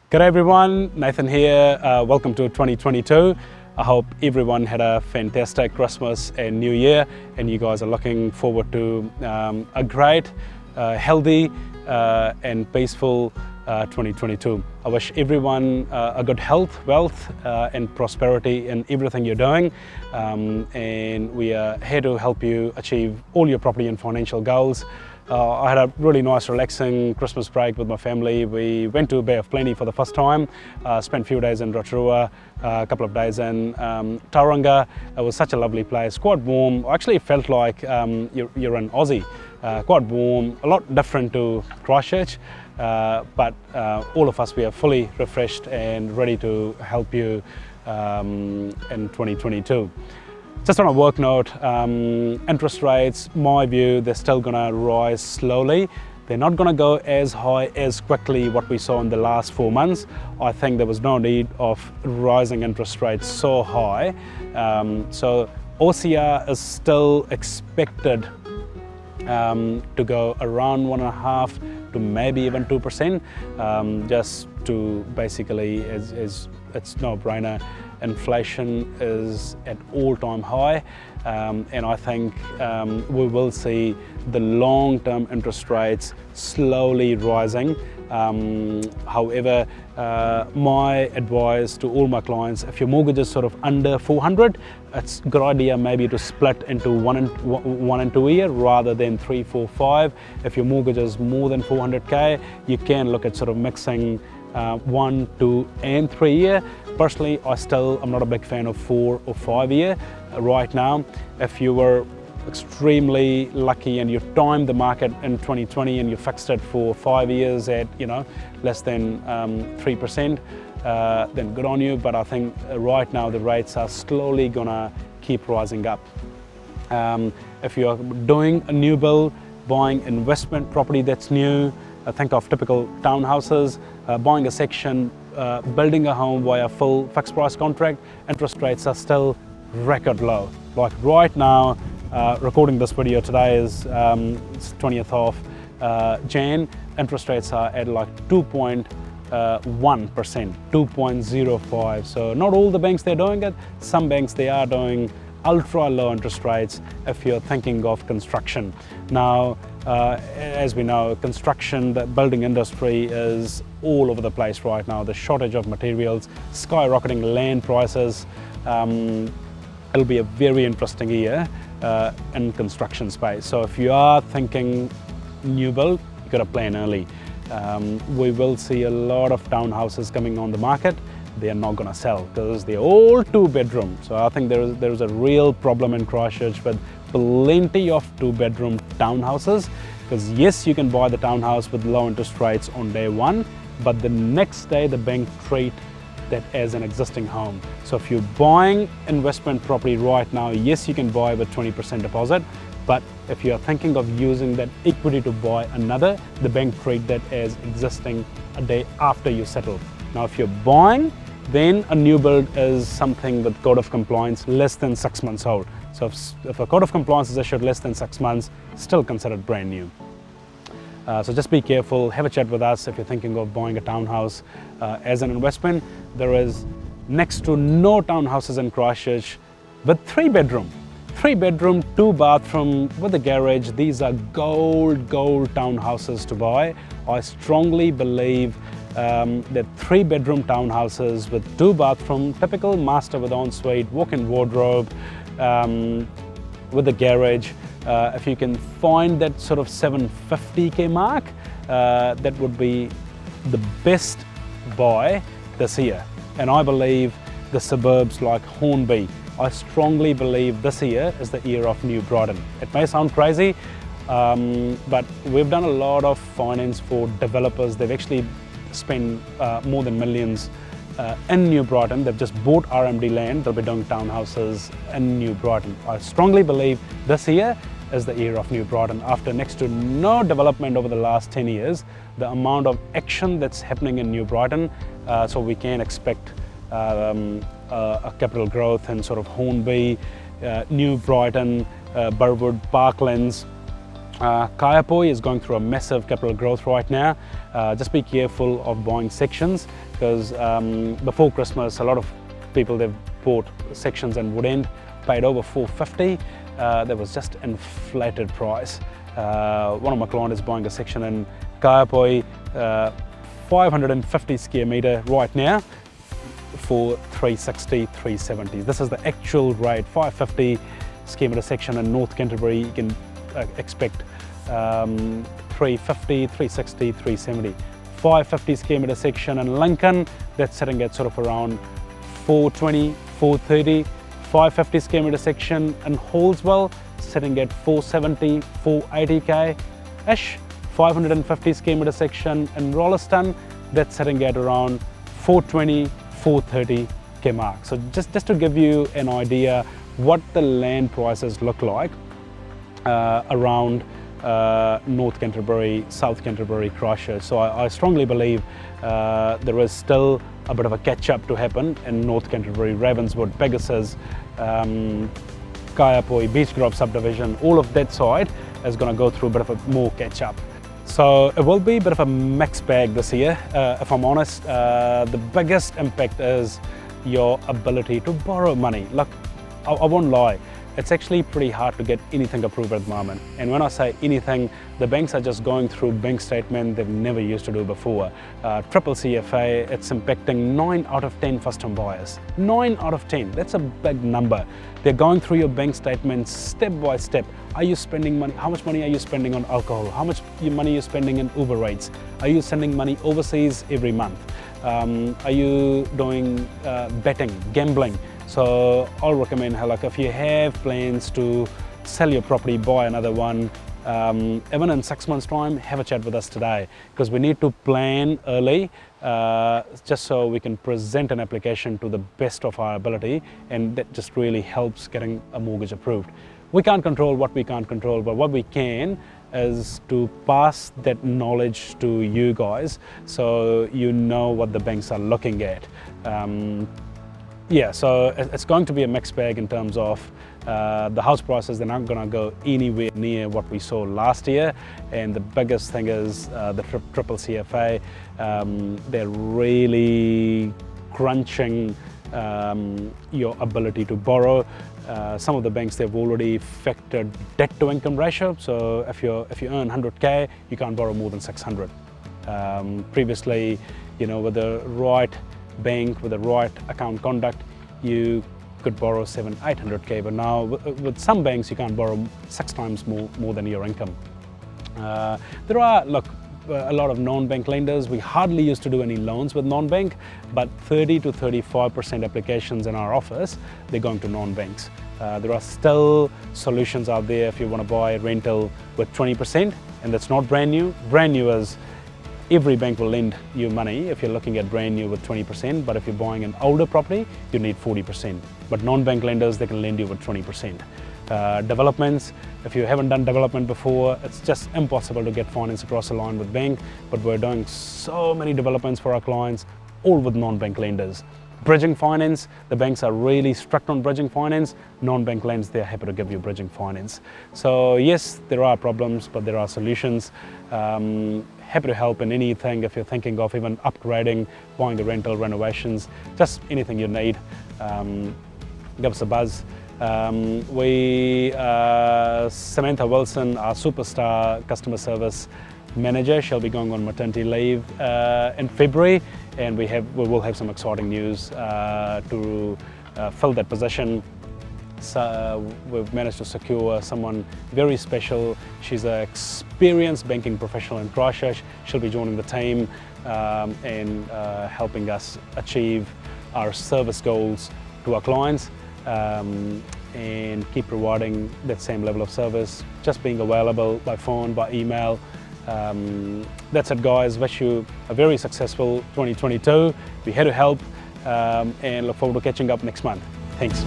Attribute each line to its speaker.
Speaker 1: G'day everyone, Nathan here. Welcome to 2022. I hope everyone had a fantastic Christmas and New Year, and you guys are looking forward to a great, healthy and peaceful 2022. I wish everyone a good health, wealth and prosperity in everything you're doing, and we are here to help you achieve all your property and financial goals. I had a really nice relaxing Christmas break with my family. We went to Bay of Plenty for the first time, spent a few days in Rotorua, a couple of days in Tauranga. It was such a lovely place, quite warm. I actually felt like you're in Aussie, quite warm, a lot different to Christchurch, but all of us, we are fully refreshed and ready to help you in 2022. Just on a work note, interest rates, my view, they're still going to rise slowly. They're not going to go as high as quickly what we saw in the last 4 months. I think there was no need of rising interest rates so high. So OCR is still expected to go around 1.5 to maybe even 2%, just to basically, as it's no-brainer, inflation is at all-time high, and I think we will see the long-term interest rates slowly rising. However, my advice to all my clients, if your mortgage is sort of under 400, it's a good idea maybe to split into one and two year rather than 3, 4, 5. If your mortgage is more than 400k, you can look at sort of mixing 1, 2 and 3 year. Personally, I'm not a big fan of 4 or 5 year right now. If you were extremely lucky and you timed the market in 2020 and you fixed it for 5 years at less than 3%, then good on you. But I think right now the rates are slowly gonna keep rising up. If you're doing a new build, buying investment property that's new, think of typical townhouses, buying a section, building a home via full fixed price contract, interest rates are still record low. Like right now, recording this video today is 20th of Jan, interest rates are at like 2.1%, 2.05. So not all the banks they're doing it. Some banks they are doing ultra low interest rates if you're thinking of construction. Now, as we know, construction, the building industry is all over the place right now. The shortage of materials, skyrocketing land prices. It'll be a very interesting year in construction space. So if you are thinking new build, you got to plan early. We will see a lot of townhouses coming on the market. They are not going to sell because they're all 2-bedroom. So I think there's a real problem in Christchurch with plenty of 2-bedroom townhouses, because yes, you can buy the townhouse with low interest rates on day one, but the next day the bank treat that as an existing home. So if you're buying investment property right now, yes, you can buy with 20% deposit, but if you're thinking of using that equity to buy another, the bank treat that as existing a day after you settle. Now if you're buying, then a new build is something with code of compliance less than 6 months old. So if a code of compliance is issued less than 6 months, still considered brand new. So just be careful, have a chat with us if you're thinking of buying a townhouse as an investment. There is next to no townhouses in Christchurch with 3-bedroom. 3-bedroom, 2-bathroom with a garage. These are gold townhouses to buy. I strongly believe that 3-bedroom townhouses with 2-bathroom, typical master with ensuite, walk-in wardrobe, with a garage. If you can find that sort of 750k mark, that would be the best buy this year. And I believe the suburbs like Hornby, I strongly believe this year is the year of New Brighton. It may sound crazy, but we've done a lot of finance for developers. They've actually spent more than millions in New Brighton. They've just bought RMD land. They'll be doing townhouses in New Brighton. I strongly believe this year is the year of New Brighton. After next to no development over the last 10 years, the amount of action that's happening in New Brighton, so we can expect a capital growth in sort of Hornby, New Brighton, Burwood, Parklands, Kaiapoi is going through a massive capital growth right now. Just be careful of buying sections, because before Christmas a lot of people, they've bought sections in Woodend, paid over $450. That was just inflated price. One of my clients is buying a section in Kaiapoi, 550 square metre right now for 360, 370. This is the actual rate. 550 square metre section in North Canterbury, you can expect 350, 360, 370. 550 square metre section in Lincoln, that's sitting at sort of around 420, 430. 550 square metre section in Hallswell, sitting at 470, 480k-ish. 550 square metre section in Rolleston, that's sitting at around 420, 430k mark. So just to give you an idea what the land prices look like around North Canterbury, South Canterbury, Christchurch. So I strongly believe there is still a bit of a catch-up to happen in North Canterbury, Ravenswood, Pegasus, Kaiapoi, Beach Grove subdivision. All of that side is going to go through a bit of a more catch-up. So it will be a bit of a mixed bag this year, if I'm honest. The biggest impact is your ability to borrow money. Look, I won't lie, it's actually pretty hard to get anything approved at the moment. And when I say anything, the banks are just going through bank statement they've never used to do before. Triple CFA, it's impacting 9 out of 10 first-time buyers. 9 out of 10, that's a big number. They're going through your bank statements step by step. Are you spending money? How much money are you spending on alcohol? How much money are you spending in Uber rates? Are you sending money overseas every month? Are you doing betting, gambling? So I'll recommend, like, if you have plans to sell your property, buy another one, even in 6 months' time, have a chat with us today, because we need to plan early, just so we can present an application to the best of our ability, and that just really helps getting a mortgage approved. We can't control what we can't control, but what we can is to pass that knowledge to you guys, so you know what the banks are looking at. Yeah, so it's going to be a mixed bag in terms of the house prices. They're not going to go anywhere near what we saw last year, and the biggest thing is the triple CFA. They're really crunching your ability to borrow. Some of the banks, they've already factored debt to income ratio. So if you earn 100k, you can't borrow more than 600. Previously, with the right bank, with the right account conduct, you could borrow 700-800k, but now with some banks you can't borrow 6 times more than your income. There are, a lot of non-bank lenders. We hardly used to do any loans with non-bank, but 30 to 35% applications in our office, they're going to non-banks. There are still solutions out there if you want to buy a rental with 20%, and that's not brand new. Brand new is every bank will lend you money if you're looking at brand new with 20%, but if you're buying an older property, you need 40%. But non-bank lenders, they can lend you with 20%. Developments, if you haven't done development before, it's just impossible to get finance across the line with bank, but we're doing so many developments for our clients, all with non-bank lenders. Bridging finance, the banks are really strict on bridging finance. Non-bank lenders, they're happy to give you bridging finance. So yes, there are problems, but there are solutions. Happy to help in anything if you're thinking of even upgrading, buying a rental, renovations, just anything you need. Give us a buzz. Samantha Wilson, our superstar customer service manager, she'll be going on maternity leave in February, and we will have some exciting news to fill that position. So we've managed to secure someone very special. She's an experienced banking professional in Christchurch. She'll be joining the team and helping us achieve our service goals to our clients and keep providing that same level of service, just being available by phone, by email. That's it, guys. Wish you a very successful 2022. We're here to help and look forward to catching up next month. Thanks.